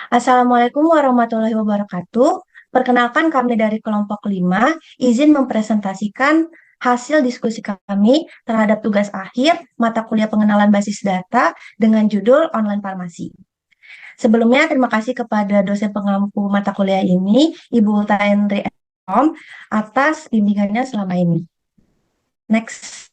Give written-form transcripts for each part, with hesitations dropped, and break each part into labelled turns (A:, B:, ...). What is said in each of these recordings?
A: Assalamualaikum warahmatullahi wabarakatuh. Perkenalkan kami dari kelompok 5, izin mempresentasikan hasil diskusi kami terhadap tugas akhir mata kuliah pengenalan basis data dengan judul Online Farmasi. Sebelumnya, terima kasih kepada dosen pengampu mata kuliah ini, Ibu Taendri Om, atas bimbingannya selama ini. Next.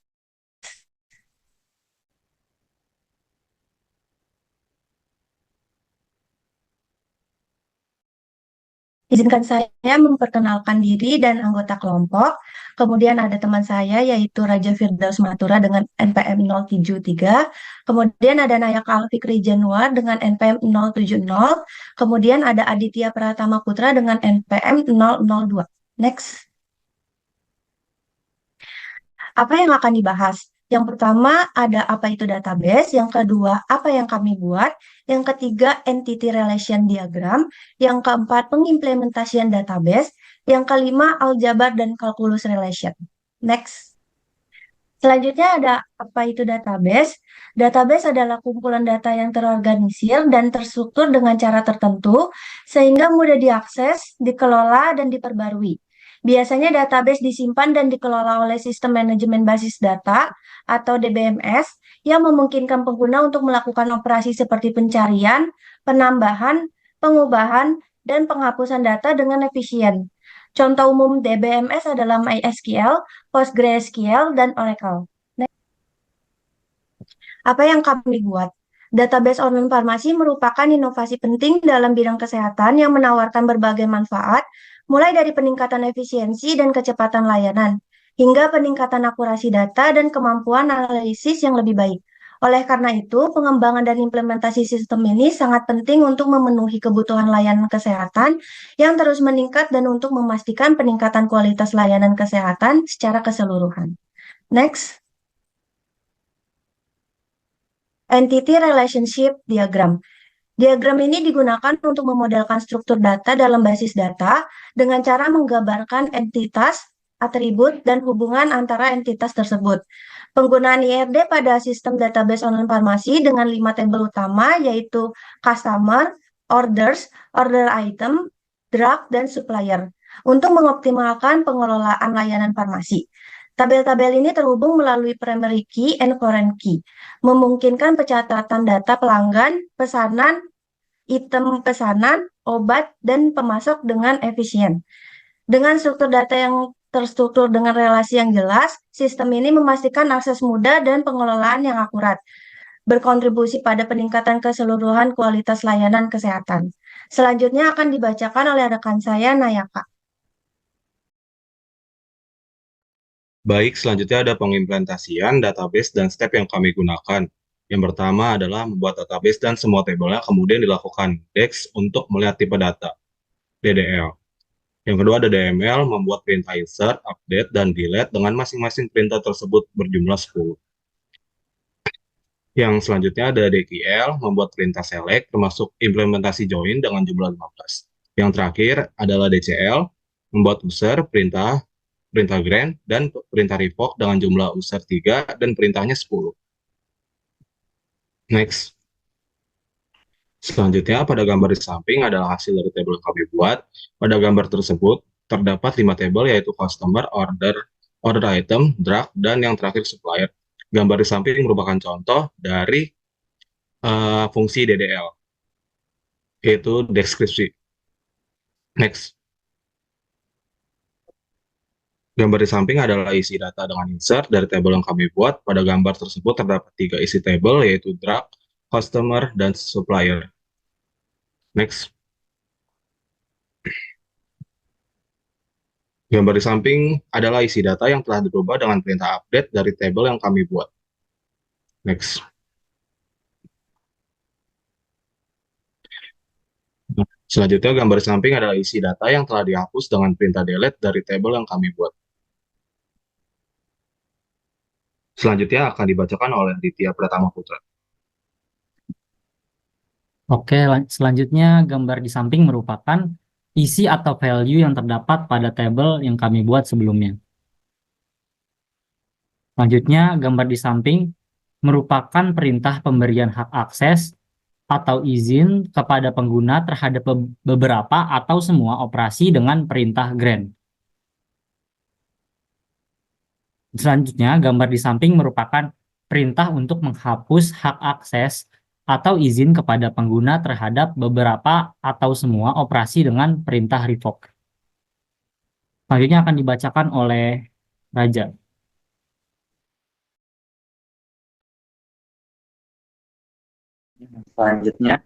A: Izinkan saya memperkenalkan diri dan anggota kelompok. Kemudian ada teman saya yaitu Raja Firdaus Matura dengan NPM 073. Kemudian ada Nayak Alfikri Januar dengan NPM 070. Kemudian ada Aditya Pratama Putra dengan NPM 002. Next. Apa yang akan dibahas? Yang pertama ada apa itu database, yang kedua apa yang kami buat, yang ketiga entity relation diagram, yang keempat pengimplementasian database, yang kelima aljabar dan kalkulus relation. Next. Selanjutnya ada apa itu database. Database adalah kumpulan data yang terorganisir dan terstruktur dengan cara tertentu sehingga mudah diakses, dikelola, dan diperbarui. Biasanya database disimpan dan dikelola oleh sistem manajemen basis data atau DBMS yang memungkinkan pengguna untuk melakukan operasi seperti pencarian, penambahan, pengubahan, dan penghapusan data dengan efisien. Contoh umum DBMS adalah MySQL, PostgreSQL, dan Oracle. Apa yang kami buat? Database online farmasi merupakan inovasi penting dalam bidang kesehatan yang menawarkan berbagai manfaat, mulai dari peningkatan efisiensi dan kecepatan layanan, hingga peningkatan akurasi data dan kemampuan analisis yang lebih baik. Oleh karena itu, pengembangan dan implementasi sistem ini sangat penting untuk memenuhi kebutuhan layanan kesehatan yang terus meningkat dan untuk memastikan peningkatan kualitas layanan kesehatan secara keseluruhan. Next. Entity Relationship Diagram. Diagram ini digunakan untuk memodelkan struktur data dalam basis data dengan cara menggambarkan entitas, atribut, dan hubungan antara entitas tersebut. Penggunaan IRD pada sistem database online farmasi dengan 5 tabel utama yaitu customer, orders, order item, drug, dan supplier untuk mengoptimalkan pengelolaan layanan farmasi. Tabel-tabel ini terhubung melalui primary key and foreign key, memungkinkan pencatatan data pelanggan, pesanan, item pesanan, obat, dan pemasok dengan efisien. Dengan struktur data yang terstruktur dengan relasi yang jelas, sistem ini memastikan akses mudah dan pengelolaan yang akurat, berkontribusi pada peningkatan keseluruhan kualitas layanan kesehatan. Selanjutnya akan dibacakan oleh rekan saya, Nayaka.
B: Baik, selanjutnya ada pengimplementasian database dan step yang kami gunakan. Yang pertama adalah membuat database dan semua tabelnya kemudian dilakukan DEX untuk melihat tipe data, DDL. Yang kedua ada DML, membuat perintah insert, update, dan delete dengan masing-masing perintah tersebut berjumlah 10. Yang selanjutnya ada DQL, membuat perintah select, termasuk implementasi join dengan jumlah 15. Yang terakhir adalah DCL, membuat user, perintah grant, dan perintah revoke dengan jumlah user 3 dan perintahnya 10. Next. Selanjutnya, pada gambar di samping adalah hasil dari tabel yang kami buat. Pada gambar tersebut, terdapat 5 tabel yaitu customer, order item, drug, dan yang terakhir supplier. Gambar di samping merupakan contoh dari fungsi DDL, yaitu deskripsi. Next. Gambar di samping adalah isi data dengan insert dari tabel yang kami buat. Pada gambar tersebut terdapat 3 isi tabel, yaitu drug, customer, dan supplier. Next. Gambar di samping adalah isi data yang telah dirubah dengan perintah update dari tabel yang kami buat. Next. Selanjutnya, gambar di samping adalah isi data yang telah dihapus dengan perintah delete dari tabel yang kami buat. Selanjutnya akan dibacakan oleh Ditya Pratama Putra.
C: Oke, selanjutnya gambar di samping merupakan isi atau value yang terdapat pada tabel yang kami buat sebelumnya. Selanjutnya, gambar di samping merupakan perintah pemberian hak akses atau izin kepada pengguna terhadap beberapa atau semua operasi dengan perintah grant. Selanjutnya, gambar di samping merupakan perintah untuk menghapus hak akses atau izin kepada pengguna terhadap beberapa atau semua operasi dengan perintah revoke. Selanjutnya akan dibacakan oleh Raja.
D: Selanjutnya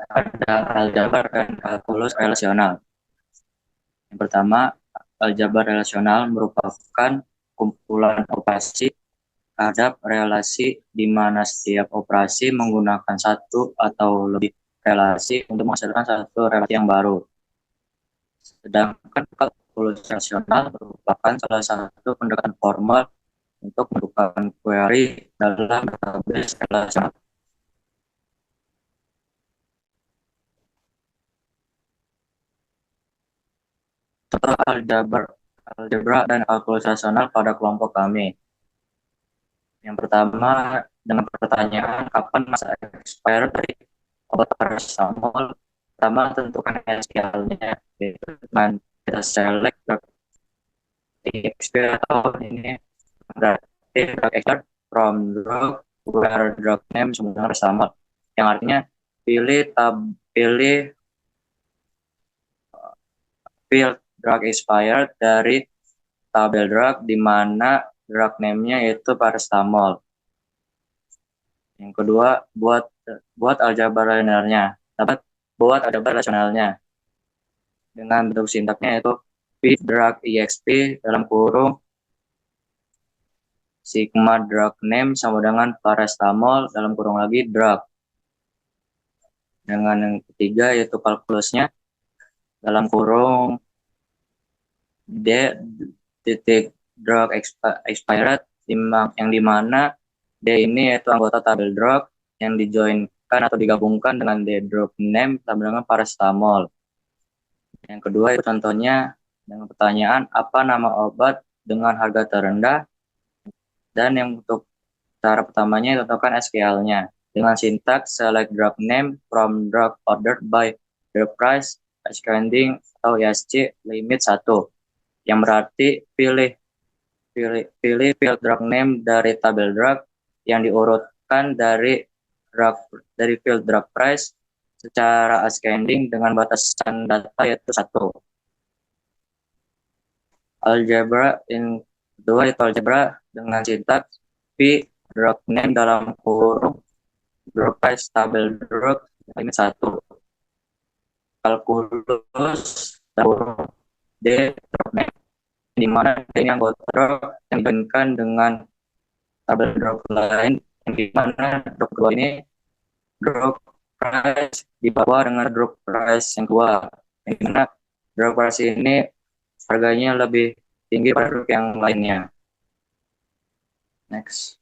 D: ada aljabar dan kalkulus relasional. Yang pertama, aljabar relasional merupakan kumpulan operasi terhadap relasi di mana setiap operasi menggunakan satu atau lebih relasi untuk menghasilkan satu relasi yang baru. Sedangkan kalkulus relasional merupakan salah satu pendekatan formal untuk melakukan query dalam database relasional. Contoh algebra dan kalkulus rasional pada kelompok kami. Yang pertama, dengan pertanyaan kapan masa expired dari obat paracetamol. Pertama, tentukan SQL-nya, yaitu dengan kita select expired atau ini berarti drug expired from drug where drug name semuanya sama, yang artinya pilih field drug expired dari tabel drug di mana drug name-nya yaitu paracetamol. Yang kedua, buat aljabar linearnya. Buat aljabar relasionalnya dengan bentuk sintaknya yaitu P drug exp dalam kurung sigma drug name sama dengan paracetamol dalam kurung lagi drug. Dengan yang ketiga yaitu kalkulusnya dalam kurung D titik drug expired yang dimana D ini yaitu anggota tabel drug yang dijoinkan atau digabungkan dengan D drug name sama dengan paracetamol. Yang kedua itu contohnya dengan pertanyaan apa nama obat dengan harga terendah, dan yang untuk cara pertamanya tentukan SQL-nya dengan sintaks select drug name from drug ordered by drug price ascending atau ISC limit 1, yang berarti pilih field drug name dari tabel drug yang diurutkan dari field drug price secara ascending dengan batasan data yaitu 1. Algebra yang kedua itu algebra dengan sintaks P drug name dalam kurung drug price tabel drug limit 1. Kalkulus dalam kurung D drug name di mana ini anggota drug yang dibandingkan dengan tabel drug lain yang di mana drug kedua ini drug price di bawah dengan drug price yang kedua, yang dimana drug price ini harganya lebih tinggi pada drug yang lainnya. Next.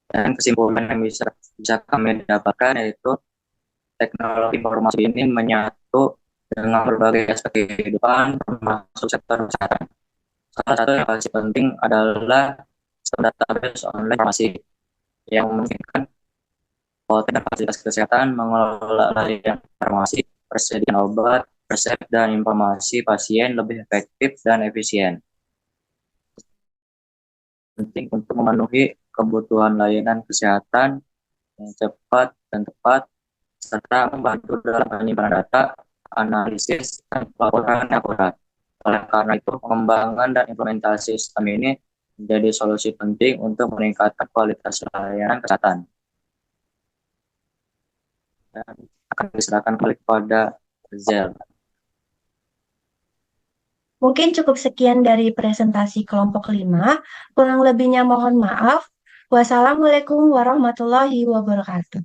D: Dan kesimpulan yang bisa kami dapatkan yaitu teknologi informasi ini menyatu dengan berbagai aspek kehidupan termasuk sektor kesehatan. Salah satu yang paling penting adalah database online informasi yang memungkinkan hotel dan fasilitas kesehatan mengelola layanan informasi, persediaan obat, resep, dan informasi pasien lebih efektif dan efisien. Penting untuk memenuhi kebutuhan layanan kesehatan yang cepat dan tepat, serta membantu dalam penyimpanan data, analisis, dan pelaporan yang akurat. Oleh karena itu, pengembangan dan implementasi sistem ini menjadi solusi penting untuk meningkatkan kualitas layanan kesehatan. Dan akan diserahkan kembali kepada Zel.
A: Mungkin cukup sekian dari presentasi kelompok 5. Kurang lebihnya mohon maaf. Wassalamualaikum warahmatullahi wabarakatuh.